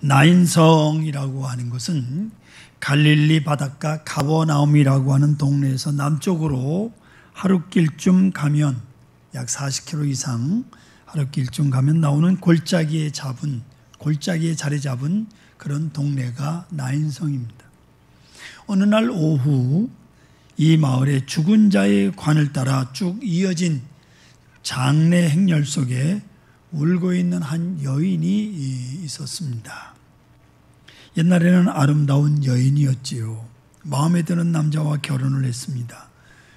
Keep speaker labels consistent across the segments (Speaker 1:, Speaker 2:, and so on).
Speaker 1: 나인성이라고 하는 것은 갈릴리 바닷가 가버나움이라고 하는 동네에서 남쪽으로 하룻길쯤 가면 약 40km 이상 하룻길쯤 가면 나오는 골짜기에 자리 잡은 그런 동네가 나인성입니다. 어느 날 오후 이 마을에 죽은 자의 관을 따라 쭉 이어진 장례 행렬 속에 울고 있는 한 여인이 있었습니다. 옛날에는 아름다운 여인이었지요. 마음에 드는 남자와 결혼을 했습니다.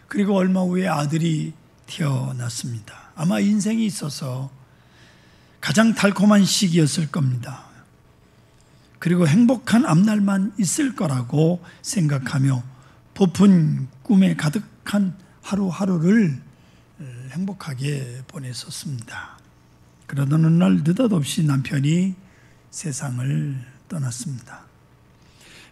Speaker 1: 그리고 얼마 후에 아들이 태어났습니다. 아마 인생이 있어서 가장 달콤한 시기였을 겁니다. 그리고 행복한 앞날만 있을 거라고 생각하며 부푼 꿈에 가득한 하루하루를 행복하게 보냈었습니다. 그러던 어느 날 느닷없이 남편이 세상을 떠났습니다.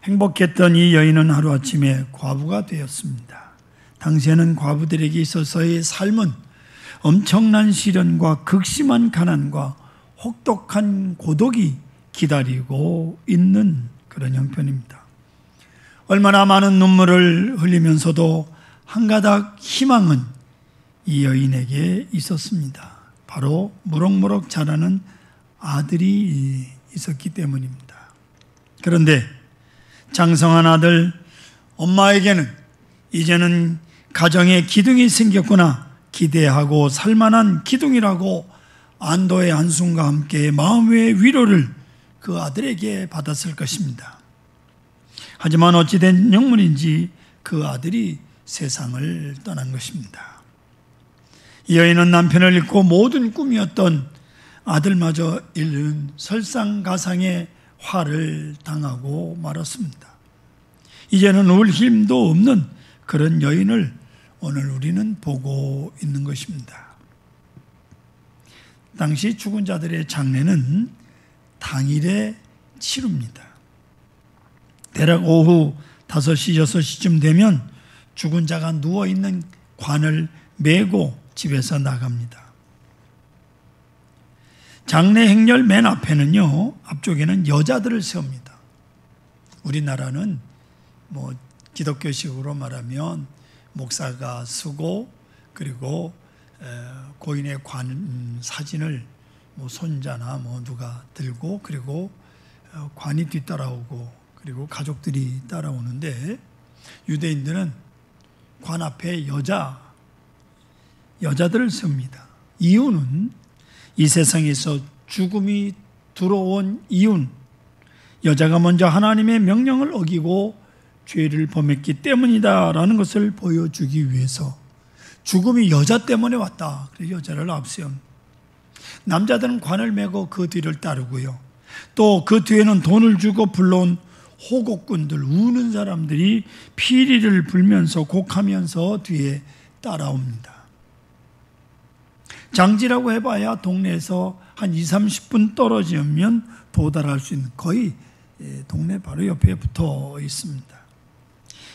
Speaker 1: 행복했던 이 여인은 하루아침에 과부가 되었습니다. 당시에는 과부들에게 있어서의 삶은 엄청난 시련과 극심한 가난과 혹독한 고독이 기다리고 있는 그런 형편입니다. 얼마나 많은 눈물을 흘리면서도 한 가닥 희망은 이 여인에게 있었습니다. 바로 무럭무럭 자라는 아들이 있었기 때문입니다. 그런데 장성한 아들, 엄마에게는 이제는 가정에 기둥이 생겼구나 기대하고 살만한 기둥이라고 안도의 한숨과 함께 마음의 위로를 그 아들에게 받았을 것입니다. 하지만 어찌된 영문인지 그 아들이 세상을 떠난 것입니다. 이 여인은 남편을 잃고 모든 꿈이었던 아들마저 잃는 설상가상의 화를 당하고 말았습니다. 이제는 울 힘도 없는 그런 여인을 오늘 우리는 보고 있는 것입니다. 당시 죽은 자들의 장례는 당일에 치릅니다. 대략 오후 5시, 6시쯤 되면 죽은 자가 누워있는 관을 메고 집에서 나갑니다. 장례 행렬 맨 앞에는요, 앞쪽에는 여자들을 세웁니다. 우리나라는 기독교식으로 말하면 목사가 서고 그리고 고인의 사진을 손자나 누가 들고 그리고 관이 뒤따라오고 그리고 가족들이 따라오는데 유대인들은 관 앞에 여자들을 세웁니다. 이유는 이 세상에서 죽음이 들어온 이유는 여자가 먼저 하나님의 명령을 어기고 죄를 범했기 때문이다라는 것을 보여주기 위해서 죽음이 여자 때문에 왔다. 그래서 여자를 앞세웁니다. 남자들은 관을 메고 그 뒤를 따르고요. 또 그 뒤에는 돈을 주고 불러온 호곡꾼들, 우는 사람들이 피리를 불면서 곡하면서 뒤에 따라옵니다. 장지라고 해봐야 동네에서 한 20-30분 떨어지면 도달할 수 있는 거의 동네 바로 옆에 붙어 있습니다.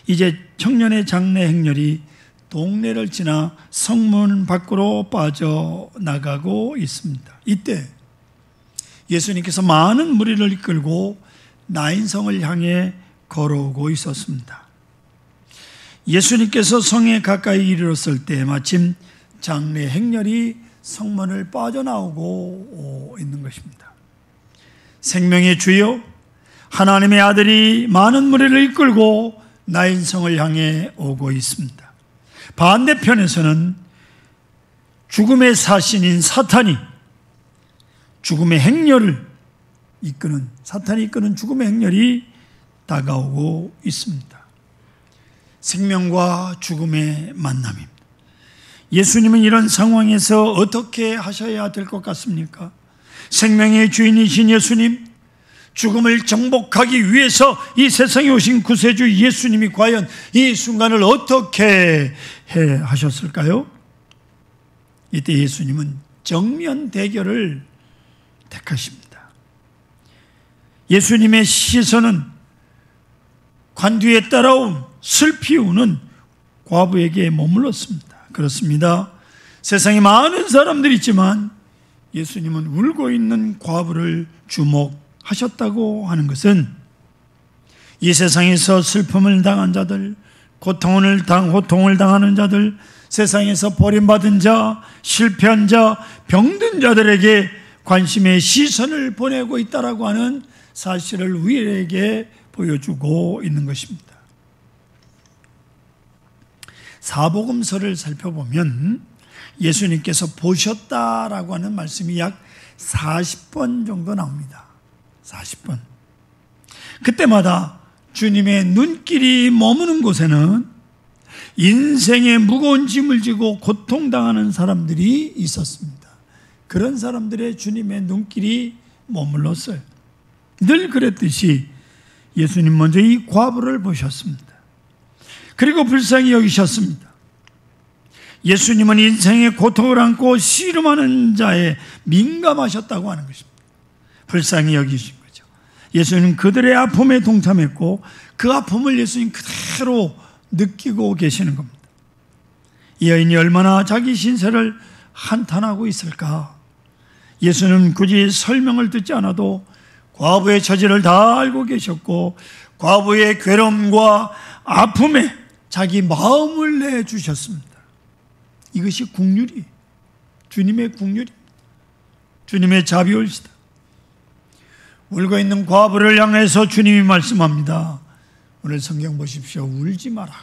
Speaker 1: 이제 청년의 장례 행렬이 동네를 지나 성문 밖으로 빠져나가고 있습니다. 이때 예수님께서 많은 무리를 이끌고 나인성을 향해 걸어오고 있었습니다. 예수님께서 성에 가까이 이르렀을 때 마침 장례 행렬이 성문을 빠져나오고 있는 것입니다. 생명의 주여, 하나님의 아들이 많은 무리를 이끌고 나인성을 향해 오고 있습니다. 반대편에서는 죽음의 사신인 사탄이 죽음의 행렬을 이끄는, 사탄이 이끄는 죽음의 행렬이 다가오고 있습니다. 생명과 죽음의 만남입니다. 예수님은 이런 상황에서 어떻게 하셔야 될 것 같습니까? 생명의 주인이신 예수님, 죽음을 정복하기 위해서 이 세상에 오신 구세주 예수님이 과연 이 순간을 어떻게 하셨을까요? 이때 예수님은 정면 대결을 택하십니다. 예수님의 시선은 관 뒤에 따라온 슬피 우는 과부에게 머물렀습니다. 그렇습니다. 세상에 많은 사람들이 있지만 예수님은 울고 있는 과부를 주목하셨습니다. 하셨다고 하는 것은 이 세상에서 슬픔을 당한 자들, 고통을 당하는 자들, 세상에서 버림받은 자, 실패한 자, 병든 자들에게 관심의 시선을 보내고 있다라고 하는 사실을 우리에게 보여주고 있는 것입니다. 사복음서를 살펴보면 예수님께서 보셨다라고 하는 말씀이 약 40번 정도 나옵니다. 40번. 그때마다 주님의 눈길이 머무는 곳에는 인생의 무거운 짐을 지고 고통당하는 사람들이 있었습니다. 그런 사람들의 주님의 눈길이 머물렀어요. 늘 그랬듯이 예수님 먼저 이 과부를 보셨습니다. 그리고 불쌍히 여기셨습니다. 예수님은 인생의 고통을 안고 씨름하는 자에 민감하셨다고 하는 것입니다. 불쌍히 여기신 거죠. 예수님은 그들의 아픔에 동참했고 그 아픔을 예수님 그대로 느끼고 계시는 겁니다. 이 여인이 얼마나 자기 신세를 한탄하고 있을까? 예수는 굳이 설명을 듣지 않아도 과부의 처지를 다 알고 계셨고 과부의 괴로움과 아픔에 자기 마음을 내주셨습니다. 이것이 국률이 주님의 국률입니다. 주님의 자비올시다. 울고 있는 과부를 향해서 주님이 말씀합니다. 오늘 성경 보십시오. 울지 마라.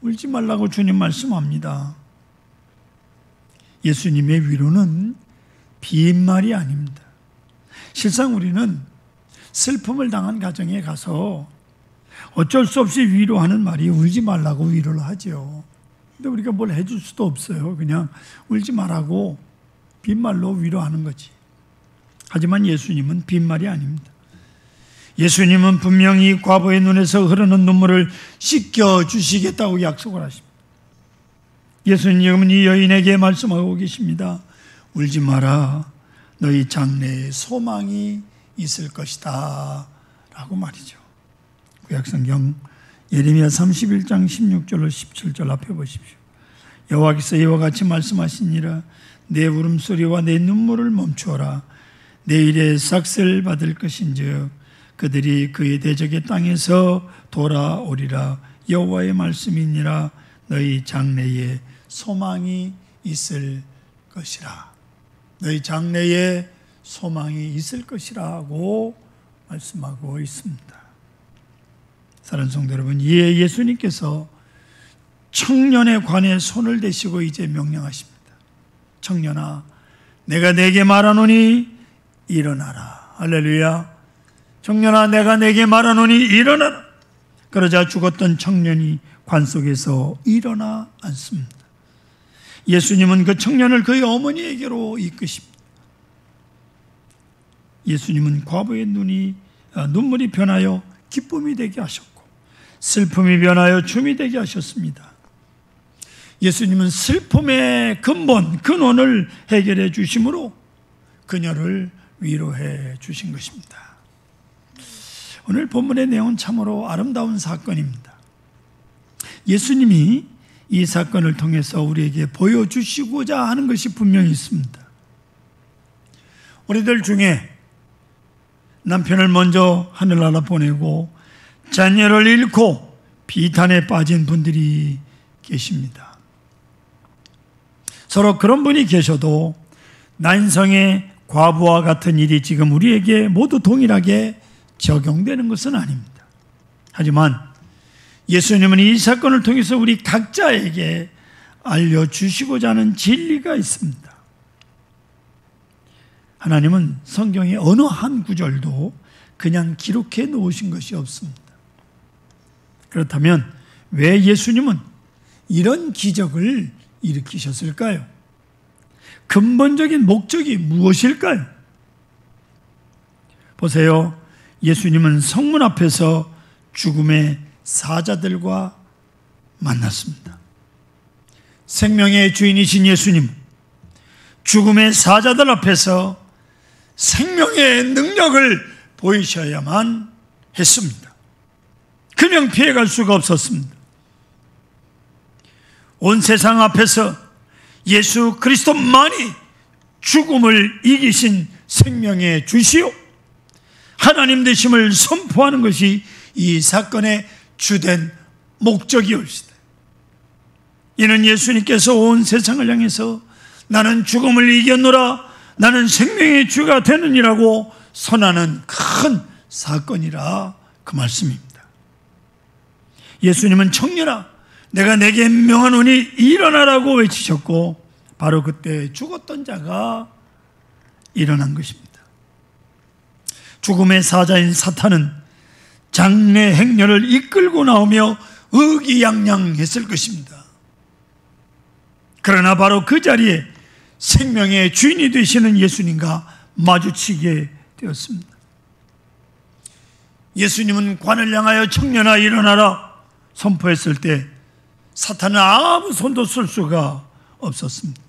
Speaker 1: 울지 말라고 주님 말씀합니다. 예수님의 위로는 빈말이 아닙니다. 실상 우리는 슬픔을 당한 가정에 가서 어쩔 수 없이 위로하는 말이 울지 말라고 위로를 하죠. 근데 우리가 뭘 해줄 수도 없어요. 그냥 울지 말라고 빈말로 위로하는 거지. 하지만 예수님은 빈말이 아닙니다. 예수님은 분명히 과부의 눈에서 흐르는 눈물을 씻겨주시겠다고 약속을 하십니다. 예수님은 이 여인에게 말씀하고 계십니다. 울지 마라. 너희 장래에 소망이 있을 것이다 라고 말이죠. 구약성경 예레미야 31장 16절로 17절 앞에 보십시오. 여호와께서 이와 같이 말씀하시니라. 내 울음소리와 내 눈물을 멈추어라. 내일의 삭슬 받을 것인즉 그들이 그의 대적의 땅에서 돌아오리라. 여호와의 말씀이니라. 너희 장래에 소망이 있을 것이라. 너희 장래에 소망이 있을 것이라고 말씀하고 있습니다. 사랑하는 성도 여러분, 이에 예수님께서 청년에 관해 손을 대시고 이제 명령하십니다. 청년아, 내가 네게 말하노니 일어나라. 할렐루야. 청년아, 내가 네게 말하노니 일어나라. 그러자 죽었던 청년이 관 속에서 일어나 앉습니다. 예수님은 그 청년을 그의 어머니에게로 이끄십니다. 예수님은 과부의 눈물이 변하여 기쁨이 되게 하셨고 슬픔이 변하여 춤이 되게 하셨습니다. 예수님은 슬픔의 근원을 해결해 주심으로 그녀를 위로해 주신 것입니다. 오늘 본문의 내용은 참으로 아름다운 사건입니다. 예수님이 이 사건을 통해서 우리에게 보여주시고자 하는 것이 분명히 있습니다. 우리들 중에 남편을 먼저 하늘나라 보내고 자녀를 잃고 비탄에 빠진 분들이 계십니다. 서로 그런 분이 계셔도 난성의 과부와 같은 일이 지금 우리에게 모두 동일하게 적용되는 것은 아닙니다. 하지만 예수님은 이 사건을 통해서 우리 각자에게 알려주시고자 하는 진리가 있습니다. 하나님은 성경의 어느 한 구절도 그냥 기록해 놓으신 것이 없습니다. 그렇다면 왜 예수님은 이런 기적을 일으키셨을까요? 근본적인 목적이 무엇일까요? 보세요. 예수님은 성문 앞에서 죽음의 사자들과 만났습니다. 생명의 주인이신 예수님, 죽음의 사자들 앞에서 생명의 능력을 보이셔야만 했습니다. 그냥 피해갈 수가 없었습니다. 온 세상 앞에서 예수 그리스도만이 죽음을 이기신 생명의 주시오, 하나님 되심을 선포하는 것이 이 사건의 주된 목적이올시다. 이는 예수님께서 온 세상을 향해서 나는 죽음을 이겼노라, 나는 생명의 주가 되느니라고 선하는 큰 사건이라 그 말씀입니다. 예수님은 청년아 내가 내게 명하노니 일어나라고 외치셨고 바로 그때 죽었던 자가 일어난 것입니다. 죽음의 사자인 사탄은 장래 행렬을 이끌고 나오며 의기양양했을 것입니다. 그러나 바로 그 자리에 생명의 주인이 되시는 예수님과 마주치게 되었습니다. 예수님은 관을 향하여 청년아 일어나라 선포했을 때 사탄은 아무 손도 쓸 수가 없었습니다.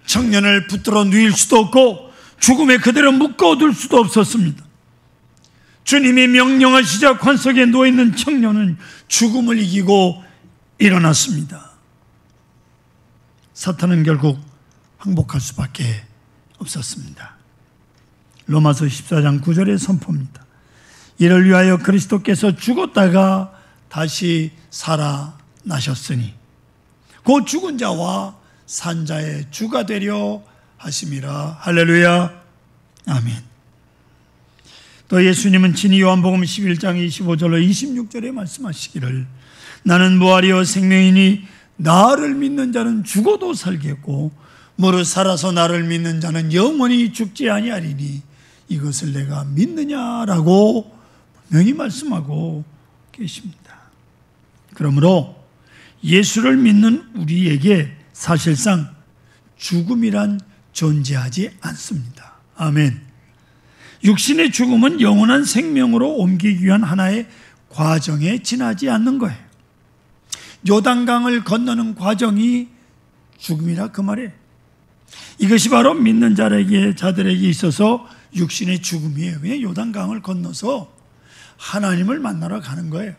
Speaker 1: 청년을 붙들어 누일 수도 없고 죽음에 그대로 묶어둘 수도 없었습니다. 주님이 명령하시자 관석에 누워있는 청년은 죽음을 이기고 일어났습니다. 사탄은 결국 항복할 수밖에 없었습니다. 로마서 14장 9절의 선포입니다. 이를 위하여 그리스도께서 죽었다가 다시 살아나셨으니 곧 죽은 자와 산 자의 주가 되려 하심이라. 할렐루야. 아멘. 또 예수님은 친히 요한복음 11장 25절로 26절에 말씀하시기를 나는 부활이요 생명이니 나를 믿는 자는 죽어도 살겠고 무릇 살아서 나를 믿는 자는 영원히 죽지 아니하리니 이것을 내가 믿느냐라고 분명히 말씀하고 계십니다. 그러므로 예수를 믿는 우리에게 사실상 죽음이란 존재하지 않습니다. 아멘. 육신의 죽음은 영원한 생명으로 옮기기 위한 하나의 과정에 지나지 않는 거예요. 요단강을 건너는 과정이 죽음이라 그 말이에요. 이것이 바로 믿는 자들에게 있어서 육신의 죽음이에요. 그냥 요단강을 건너서 하나님을 만나러 가는 거예요.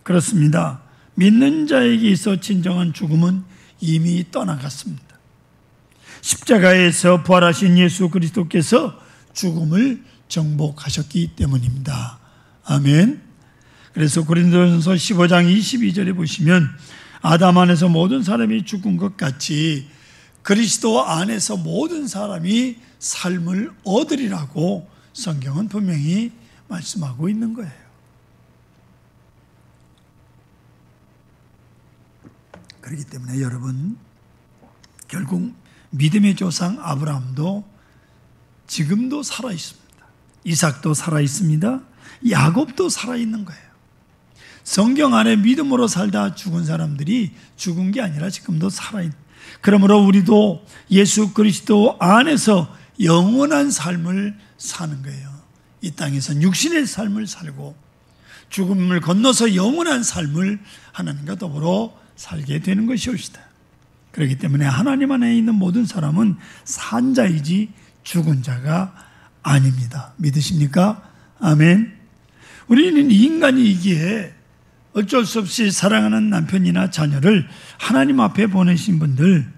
Speaker 1: 그렇습니다. 믿는 자에게 있어 진정한 죽음은 이미 떠나갔습니다. 십자가에서 부활하신 예수 그리스도께서 죽음을 정복하셨기 때문입니다. 아멘. 그래서 고린도전서 15장 22절에 보시면 아담 안에서 모든 사람이 죽은 것 같이 그리스도 안에서 모든 사람이 삶을 얻으리라고 성경은 분명히 말씀하고 있는 거예요. 그렇기 때문에 여러분, 결국 믿음의 조상 아브라함도 지금도 살아 있습니다. 이삭도 살아 있습니다. 야곱도 살아 있는 거예요. 성경 안에 믿음으로 살다 죽은 사람들이 죽은 게 아니라 지금도 살아있는. 그러므로 우리도 예수 그리스도 안에서 영원한 삶을 사는 거예요. 이 땅에선 육신의 삶을 살고 죽음을 건너서 영원한 삶을 하나님과 더불어 살게 되는 것이옵시다. 그렇기 때문에 하나님 안에 있는 모든 사람은 산 자이지 죽은 자가 아닙니다. 믿으십니까? 아멘. 우리는 인간이기에 어쩔 수 없이 사랑하는 남편이나 자녀를 하나님 앞에 보내신 분들,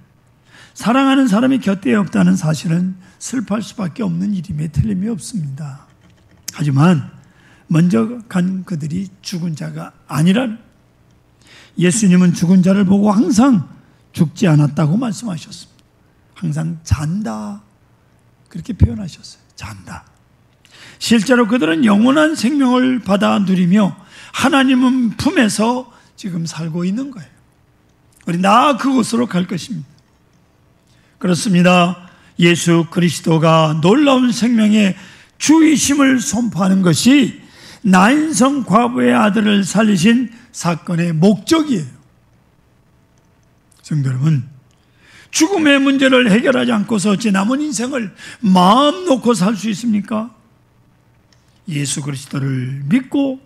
Speaker 1: 사랑하는 사람이 곁에 없다는 사실은 슬퍼할 수밖에 없는 일임에 틀림이 없습니다. 하지만 먼저 간 그들이 죽은 자가 아니란, 예수님은 죽은 자를 보고 항상 죽지 않았다고 말씀하셨습니다. 항상 잔다, 그렇게 표현하셨어요. 잔다. 실제로 그들은 영원한 생명을 받아 누리며 하나님은 품에서 지금 살고 있는 거예요. 우리 다 그곳으로 갈 것입니다. 그렇습니다. 예수 그리스도가 놀라운 생명의 주이심을 선포하는 것이 나인성 과부의 아들을 살리신 사건의 목적이에요. 성도 여러분, 죽음의 문제를 해결하지 않고서 어찌 남은 인생을 마음 놓고 살 수 있습니까? 예수 그리스도를 믿고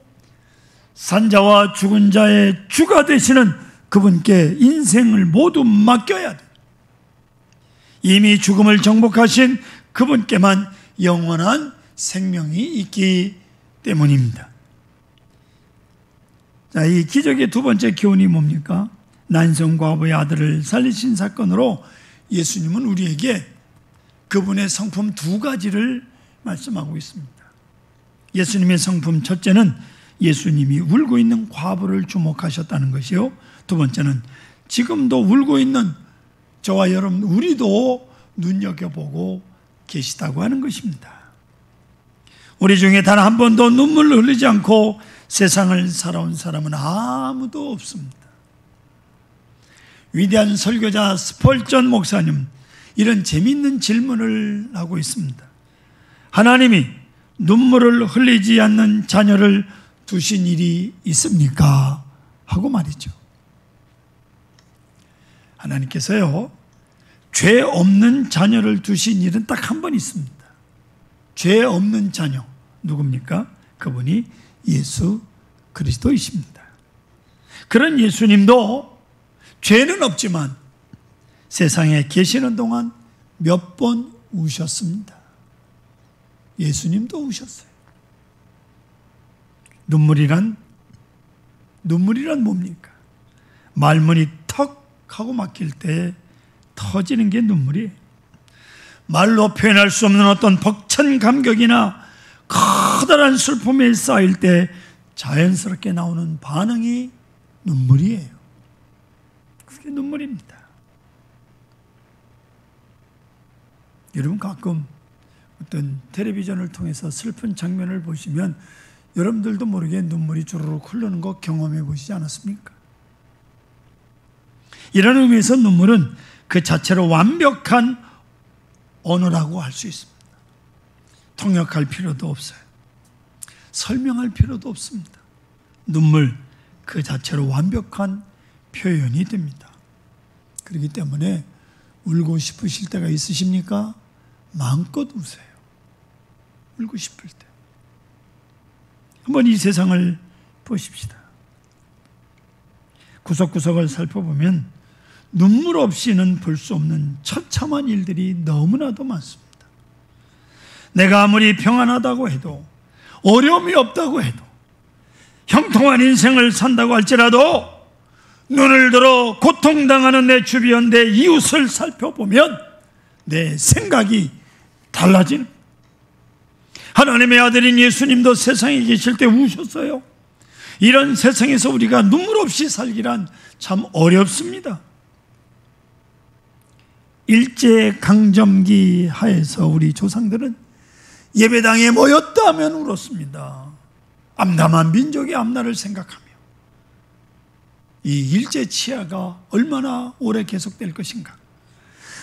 Speaker 1: 산자와 죽은 자의 주가 되시는 그분께 인생을 모두 맡겨야 돼. 이미 죽음을 정복하신 그분께만 영원한 생명이 있기 때문입니다. 자, 이 기적의 두 번째 교훈이 뭡니까? 난성 과부의 아들을 살리신 사건으로 예수님은 우리에게 그분의 성품 두 가지를 말씀하고 있습니다. 예수님의 성품 첫째는 예수님이 울고 있는 과부를 주목하셨다는 것이요, 두 번째는 지금도 울고 있는 저와 여러분 우리도 눈여겨보고 계시다고 하는 것입니다. 우리 중에 단 한 번도 눈물을 흘리지 않고 세상을 살아온 사람은 아무도 없습니다. 위대한 설교자 스펄전 목사님, 이런 재미있는 질문을 하고 있습니다. 하나님이 눈물을 흘리지 않는 자녀를 두신 일이 있습니까? 하고 말이죠. 하나님께서요, 죄 없는 자녀를 두신 일은 딱 한 번 있습니다. 죄 없는 자녀, 누굽니까? 그분이 예수 그리스도이십니다. 그런 예수님도 죄는 없지만 세상에 계시는 동안 몇 번 우셨습니다. 예수님도 우셨어요. 눈물이란 뭡니까? 말문이 턱 하고 막힐 때 터지는 게 눈물이에요. 말로 표현할 수 없는 어떤 벅찬 감격이나 커다란 슬픔에 쌓일 때 자연스럽게 나오는 반응이 눈물이에요. 그게 눈물입니다. 여러분, 가끔 어떤 텔레비전을 통해서 슬픈 장면을 보시면 여러분들도 모르게 눈물이 주르륵 흐르는 거 경험해 보시지 않았습니까? 이런 의미에서 눈물은 그 자체로 완벽한 언어라고 할 수 있습니다. 통역할 필요도 없어요. 설명할 필요도 없습니다. 눈물 그 자체로 완벽한 표현이 됩니다. 그렇기 때문에 울고 싶으실 때가 있으십니까? 마음껏 우세요. 울고 싶을 때. 한번 이 세상을 보십시다. 구석구석을 살펴보면 눈물 없이는 볼 수 없는 처참한 일들이 너무나도 많습니다. 내가 아무리 평안하다고 해도, 어려움이 없다고 해도, 형통한 인생을 산다고 할지라도 눈을 들어 고통당하는 내 주변, 내 이웃을 살펴보면 내 생각이 달라지는, 하나님의 아들인 예수님도 세상에 계실 때 우셨어요. 이런 세상에서 우리가 눈물 없이 살기란 참 어렵습니다. 일제강점기 하에서 우리 조상들은 예배당에 모였다 하면 울었습니다. 암담한 민족의 앞날을 생각하며 이 일제 치하가 얼마나 오래 계속될 것인가,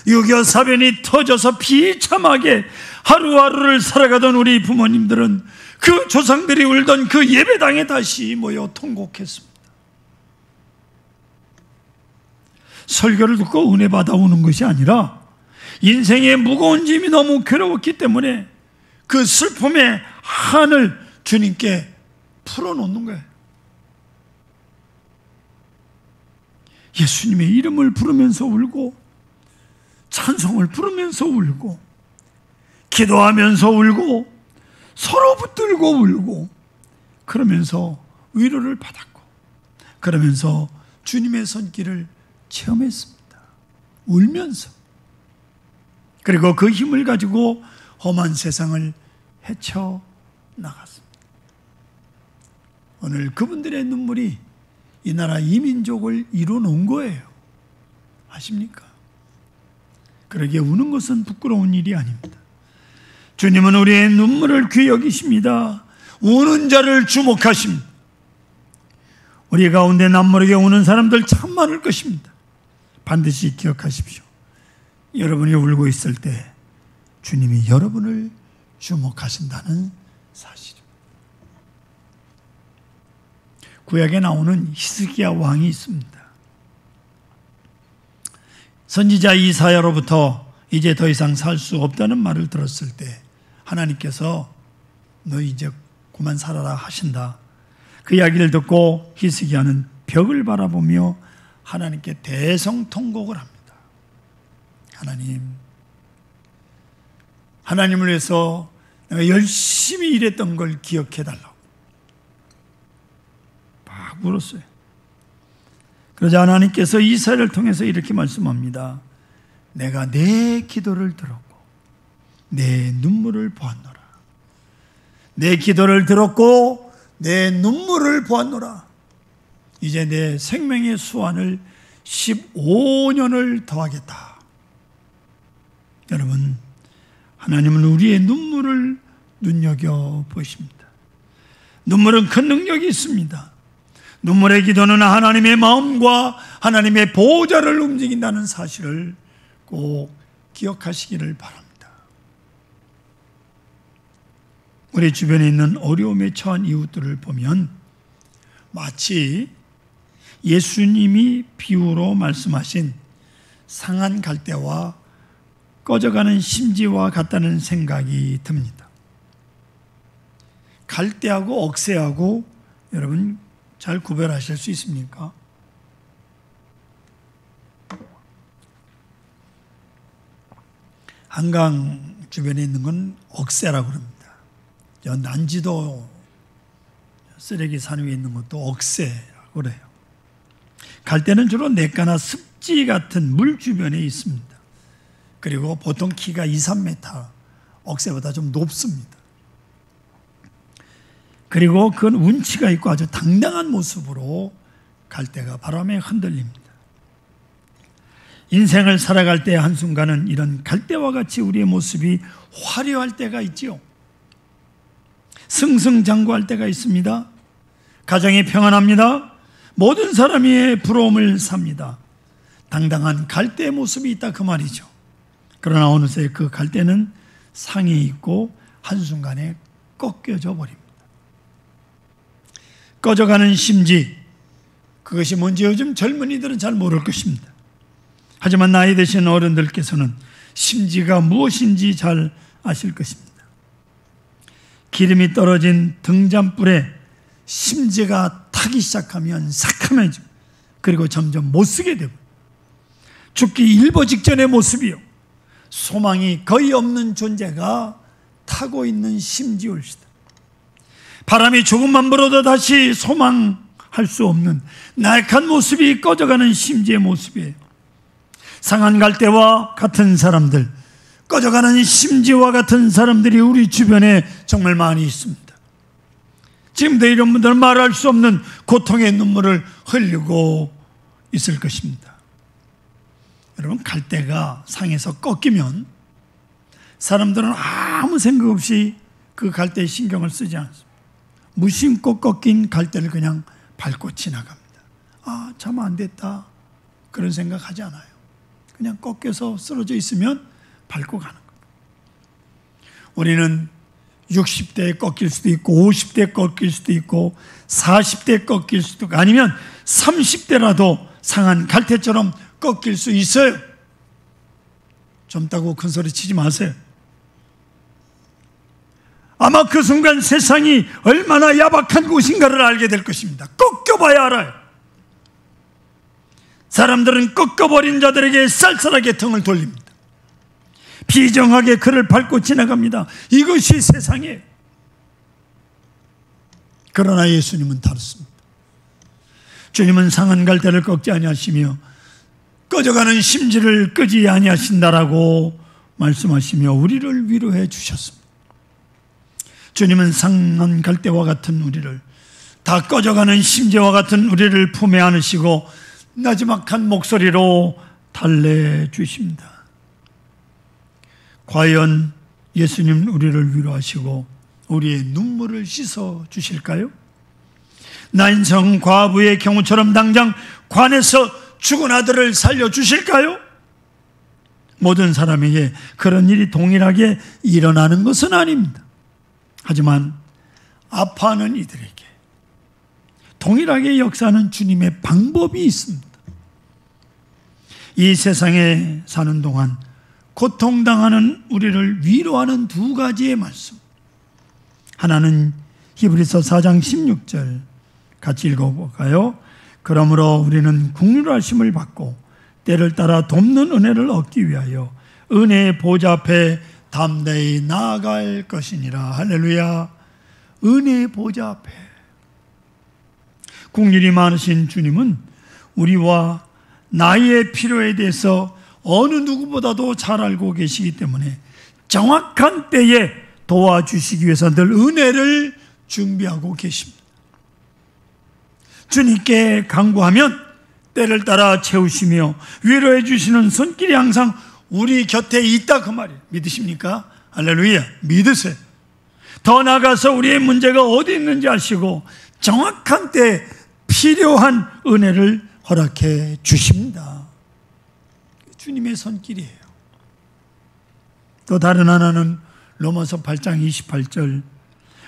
Speaker 1: 6.25 사변이 터져서 비참하게 하루하루를 살아가던 우리 부모님들은 그 조상들이 울던 그 예배당에 다시 모여 통곡했습니다. 설교를 듣고 은혜 받아 우는 것이 아니라 인생의 무거운 짐이 너무 괴로웠기 때문에 그 슬픔의 한을 주님께 풀어놓는 거예요. 예수님의 이름을 부르면서 울고, 찬송을 부르면서 울고, 기도하면서 울고, 서로 붙들고 울고, 그러면서 위로를 받았고, 그러면서 주님의 손길을 체험했습니다. 울면서. 그리고 그 힘을 가지고 험한 세상을 헤쳐나갔습니다. 오늘 그분들의 눈물이 이 나라 이민족을 이뤄놓은 거예요. 아십니까? 그러기에 우는 것은 부끄러운 일이 아닙니다. 주님은 우리의 눈물을 귀히 여기십니다. 우는 자를 주목하십니다. 우리 가운데 남모르게 우는 사람들 참 많을 것입니다. 반드시 기억하십시오. 여러분이 울고 있을 때 주님이 여러분을 주목하신다는 사실입니다. 구약에 나오는 히스기야 왕이 있습니다. 선지자 이사야로부터 이제 더 이상 살 수 없다는 말을 들었을 때 하나님께서 너 이제 그만 살아라 하신다. 그 이야기를 듣고 히스기야는 벽을 바라보며 하나님께 대성통곡을 합니다. 하나님을 위해서 내가 열심히 일했던 걸 기억해달라고 막 울었어요. 그러자 하나님께서 이사야를 통해서 이렇게 말씀합니다. 내가 내 기도를 들었고 내 눈물을 보았노라. 내 기도를 들었고 내 눈물을 보았노라. 이제 내 생명의 수완을 15년을 더하겠다. 여러분, 하나님은 우리의 눈물을 눈여겨보십니다. 눈물은 큰 능력이 있습니다. 눈물의 기도는 하나님의 마음과 하나님의 보호자를 움직인다는 사실을 꼭 기억하시기를 바랍니다. 우리 주변에 있는 어려움에 처한 이웃들을 보면 마치 예수님이 비유로 말씀하신 상한 갈대와 꺼져가는 심지와 같다는 생각이 듭니다. 갈대하고 억새하고 여러분 잘 구별하실 수 있습니까? 한강 주변에 있는 건 억새라고 합니다. 난지도 쓰레기 산 위에 있는 것도 억새라고 그래요. 갈대는 주로 냇가나 습지 같은 물 주변에 있습니다. 그리고 보통 키가 2, 3m, 억새보다 좀 높습니다. 그리고 그건 운치가 있고 아주 당당한 모습으로 갈대가 바람에 흔들립니다. 인생을 살아갈 때 한순간은 이런 갈대와 같이 우리의 모습이 화려할 때가 있지요. 승승장구할 때가 있습니다. 가정이 평안합니다. 모든 사람이 부러움을 삽니다. 당당한 갈대의 모습이 있다 그 말이죠. 그러나 어느새 그 갈대는 상에 있고 한순간에 꺾여져 버립니다. 꺼져가는 심지, 그것이 뭔지 요즘 젊은이들은 잘 모를 것입니다. 하지만 나이 드신 어른들께서는 심지가 무엇인지 잘 아실 것입니다. 기름이 떨어진 등잔불에 심지가 타기 시작하면 삭하면지고 그리고 점점 못쓰게 되고 죽기 일보 직전의 모습이요, 소망이 거의 없는 존재가 타고 있는 심지올시다. 바람이 조금만 불어도 다시 소망할 수 없는 나약한 모습이 꺼져가는 심지의 모습이에요. 상한 갈대와 같은 사람들, 꺼져가는 심지와 같은 사람들이 우리 주변에 정말 많이 있습니다. 지금도 이런 분들은 말할 수 없는 고통의 눈물을 흘리고 있을 것입니다. 여러분, 갈대가 상에서 꺾이면 사람들은 아무 생각 없이 그 갈대에 신경을 쓰지 않습니다. 무심코 꺾인 갈대를 그냥 밟고 지나갑니다. 아, 참 안 됐다, 그런 생각하지 않아요. 그냥 꺾여서 쓰러져 있으면 밟고 가는 거예요. 우리는 60대에 꺾일 수도 있고 50대에 꺾일 수도 있고 40대에 꺾일 수도 있고 아니면 30대라도 상한 갈대처럼 꺾일 수 있어요. 젊다고 큰 소리 치지 마세요. 아마 그 순간 세상이 얼마나 야박한 곳인가를 알게 될 것입니다. 꺾여봐야 알아요. 사람들은 꺾어버린 자들에게 쌀쌀하게 등을 돌립니다. 비정하게 그를 밟고 지나갑니다. 이것이 세상이에요. 그러나 예수님은 다릅니다. 주님은 상한 갈대를 꺾지 아니하시며 꺼져가는 심지를 끄지 아니하신다라고 말씀하시며 우리를 위로해 주셨습니다. 주님은 상한 갈대와 같은 우리를, 다 꺼져가는 심지와 같은 우리를 품에 안으시고 나지막한 목소리로 달래주십니다. 과연 예수님 우리를 위로하시고 우리의 눈물을 씻어 주실까요? 나인성 과부의 경우처럼 당장 관에서 죽은 아들을 살려주실까요? 모든 사람에게 그런 일이 동일하게 일어나는 것은 아닙니다. 하지만 아파하는 이들에게 동일하게 역사하는 주님의 방법이 있습니다. 이 세상에 사는 동안 고통당하는 우리를 위로하는 두 가지의 말씀. 하나는 히브리서 4장 16절 같이 읽어볼까요? 그러므로 우리는 긍휼하심을 받고 때를 따라 돕는 은혜를 얻기 위하여 은혜의 보좌 앞에 담대히 나아갈 것이니라. 할렐루야. 은혜의 보좌 앞에. 긍휼이 많으신 주님은 우리와 나의 필요에 대해서 어느 누구보다도 잘 알고 계시기 때문에 정확한 때에 도와주시기 위해서 늘 은혜를 준비하고 계십니다. 주님께 간구하면 때를 따라 채우시며 위로해 주시는 손길이 항상 우리 곁에 있다, 그 말이에요. 믿으십니까? 할렐루야. 믿으세요. 더 나아가서 우리의 문제가 어디 있는지 아시고 정확한 때 필요한 은혜를 허락해 주십니다. 주님의 손길이에요. 또 다른 하나는 로마서 8장 28절,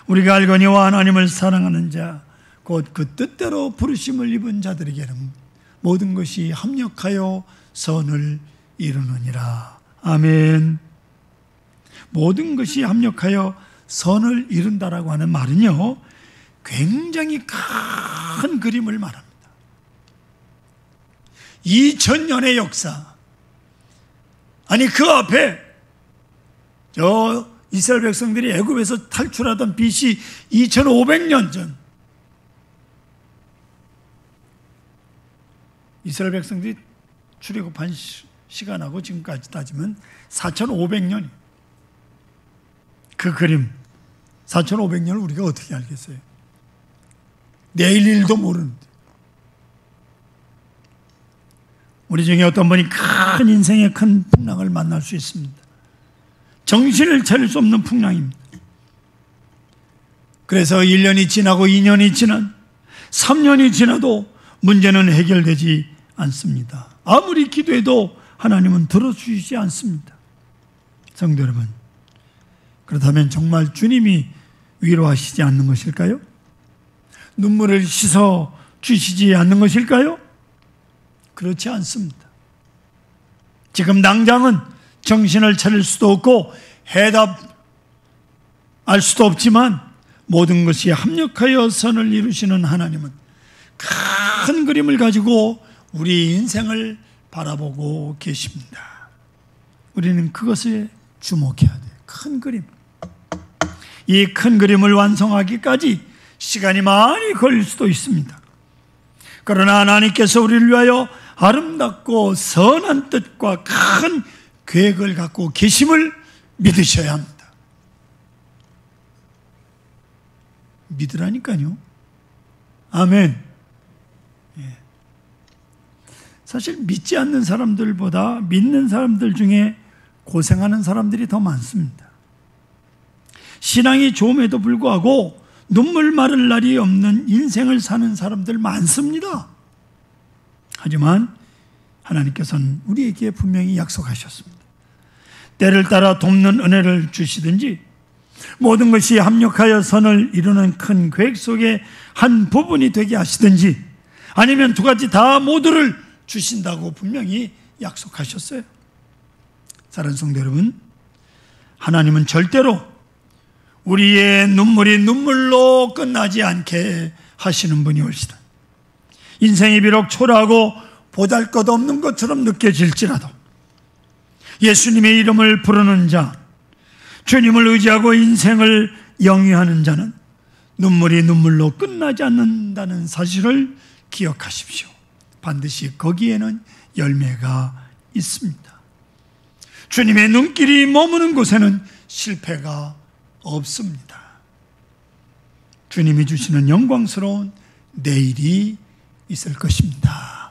Speaker 1: 우리가 알거니와 하나님을 사랑하는 자 곧 그 뜻대로 부르심을 입은 자들에게는 모든 것이 합력하여 선을 이루느니라. 아멘. 모든 것이 합력하여 선을 이룬다라고 하는 말은요, 굉장히 큰 그림을 말합니다. 2000년의 역사, 아니 그 앞에 저 이스라엘 백성들이 애굽에서 탈출하던 BC 2500년 전, 이스라엘 백성들이 출애굽한 시간하고 지금까지 따지면 4500년이에요. 그 그림 4500년을 우리가 어떻게 알겠어요? 내일 일도 모르는데. 우리 중에 어떤 분이 큰 인생의 큰 풍랑을 만날 수 있습니다. 정신을 차릴 수 없는 풍랑입니다. 그래서 1년이 지나고 2년이 지난 3년이 지나도 문제는 해결되지 않습니다. 아무리 기도해도 하나님은 들어주시지 않습니다. 성도 여러분, 그렇다면 정말 주님이 위로하시지 않는 것일까요? 눈물을 씻어 주시지 않는 것일까요? 그렇지 않습니다. 지금 당장은 정신을 차릴 수도 없고 해답할 수도 없지만 모든 것이 합력하여 선을 이루시는 하나님은 큰 그림을 가지고 우리 인생을 바라보고 계십니다. 우리는 그것에 주목해야 돼요. 큰 그림. 이 큰 그림을 완성하기까지 시간이 많이 걸릴 수도 있습니다. 그러나 하나님께서 우리를 위하여 아름답고 선한 뜻과 큰 계획을 갖고 계심을 믿으셔야 합니다. 믿으라니까요. 아멘. 예. 사실 믿지 않는 사람들보다 믿는 사람들 중에 고생하는 사람들이 더 많습니다. 신앙이 좋음에도 불구하고 눈물 마를 날이 없는 인생을 사는 사람들 많습니다. 하지만 하나님께서는 우리에게 분명히 약속하셨습니다. 때를 따라 돕는 은혜를 주시든지 모든 것이 합력하여 선을 이루는 큰 계획 속의 한 부분이 되게 하시든지 아니면 두 가지 다 모두를 주신다고 분명히 약속하셨어요. 사랑하는 성도 여러분, 하나님은 절대로 우리의 눈물이 눈물로 끝나지 않게 하시는 분이 올시다. 인생이 비록 초라하고 보잘것없는 것처럼 느껴질지라도 예수님의 이름을 부르는 자, 주님을 의지하고 인생을 영위하는 자는 눈물이 눈물로 끝나지 않는다는 사실을 기억하십시오. 반드시 거기에는 열매가 있습니다. 주님의 눈길이 머무는 곳에는 실패가 없습니다. 주님이 주시는 영광스러운 내일이 있을 것입니다.